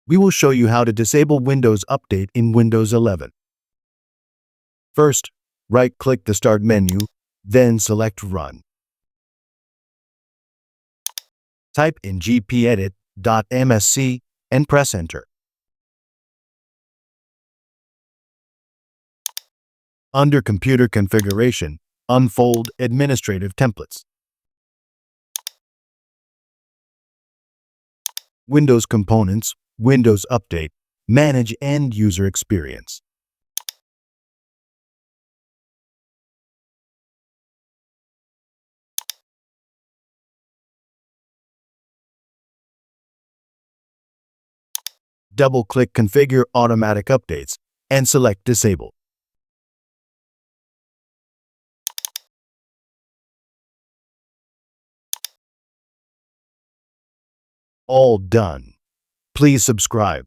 We will show you how to disable Windows Update in Windows 11. First, right-click the Start menu, then select Run. Type in gpedit.msc and press Enter. Under Computer Configuration, unfold Administrative Templates. Windows Components, Windows Update, manage End User Experience. Double-click Configure Automatic Updates and select Disable. All done. Please subscribe.